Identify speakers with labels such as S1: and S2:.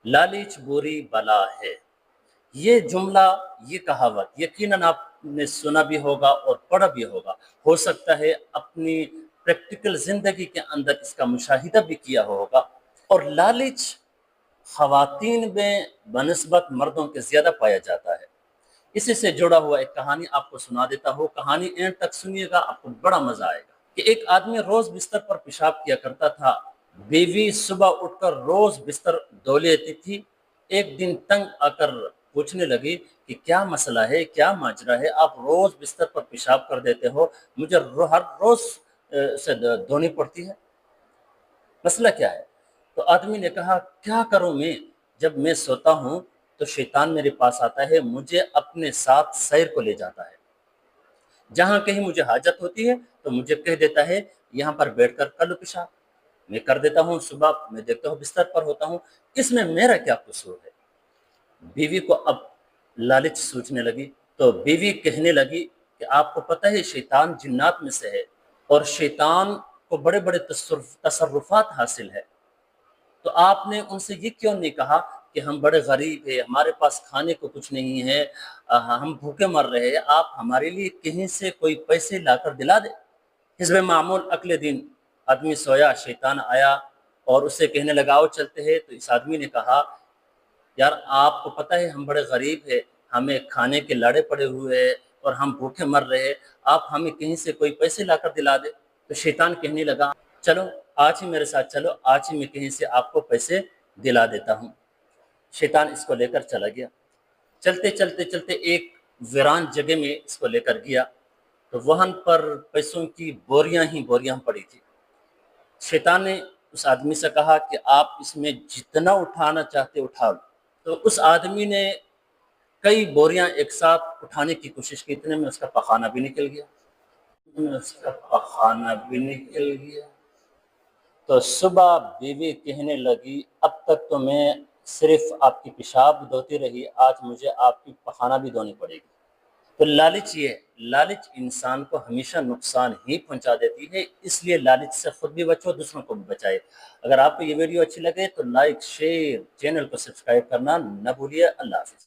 S1: लालच बुरी बला है। ये जुमला, ये कहावत यकीनन आपने सुना भी होगा और पढ़ा भी होगा। हो सकता है अपनी प्रैक्टिकल जिंदगी के अंदर इसका मुशाहिदा भी किया होगा। और लालच ख़वातीन में बनिस्बत मर्दों के ज़्यादा पाया जाता है। इसी से जुड़ा हुआ एक कहानी आपको सुना देता हूँ। कहानी एंड तक सुनिएगा, आपको बड़ा मज़ा आएगा। कि एक आदमी रोज़ बिस्तर पर पेशाब किया करता था। बीवी सुबह उठकर रोज़ बिस्तर धो लेती थी। एक दिन तंग आकर पूछने लगी कि क्या मसला है, क्या माजरा है, आप रोज़ बिस्तर पर पेशाब कर देते हो, मुझे हर रोज़ से धोनी पड़ती है, मसला क्या है? तो आदमी ने कहा, क्या करूं मैं, जब मैं सोता हूं तो शैतान मेरे पास आता है, मुझे अपने साथ सैर को ले जाता है। जहां कहीं मुझे हाजत होती है तो मुझे कह देता है यहाँ पर बैठकर कर लो पेशाब। मैं कर देता हूँ, सुबह मैं देखता हूँ बिस्तर पर होता हूँ, इसमें मेरा क्या कसूर है? बीवी को अब लालच सूझने लगी, तो बीवी कहने लगी कि आपको पता है शैतान जिन्नात में से है और शैतान को बड़े बड़े तसर्रुफात हासिल है। तो आपने उनसे ये क्यों नहीं कहा कि हम बड़े गरीब हैं, हमारे पास खाने को कुछ नहीं है, हम भूखे मर रहे हैं, आप हमारे लिए कहीं से कोई पैसे लाकर दिला दे। हिज़्ब मामूल अगले दिन आदमी सोया, शैतान आया और उससे कहने लगा आओ चलते हैं। तो इस आदमी ने कहा, यार आपको पता है हम बड़े गरीब हैं, हमें खाने के लाड़े पड़े हुए हैं और हम भूखे मर रहे हैं, आप हमें कहीं से कोई पैसे लाकर दिला दे। तो शैतान कहने लगा, चलो आज ही मेरे साथ चलो, आज ही मैं कहीं से आपको पैसे दिला देता हूँ। शैतान इसको लेकर चला गया। चलते चलते चलते एक वीरान जगह में इसको लेकर गया, तो वहां पर पैसों की बोरियां ही बोरियां पड़ी थी। शैतान ने उस आदमी से कहा कि आप इसमें जितना उठाना चाहते उठा लो। तो उस आदमी ने कई बोरियां एक साथ उठाने की कोशिश की, इतने में उसका पखाना भी निकल गया। तो सुबह बीवी कहने लगी, अब तक तो मैं सिर्फ आपकी पेशाब धोती रही, आज मुझे आपकी पखाना भी धोनी पड़ेगी। तो लालच ये है, लालच इंसान को हमेशा नुकसान ही पहुंचा देती है, इसलिए लालच से खुद भी बचो, दूसरों को भी बचाए। अगर आपको ये वीडियो अच्छी लगे तो लाइक, शेयर, चैनल को सब्सक्राइब करना न भूलिए। अल्लाह हाफिज़।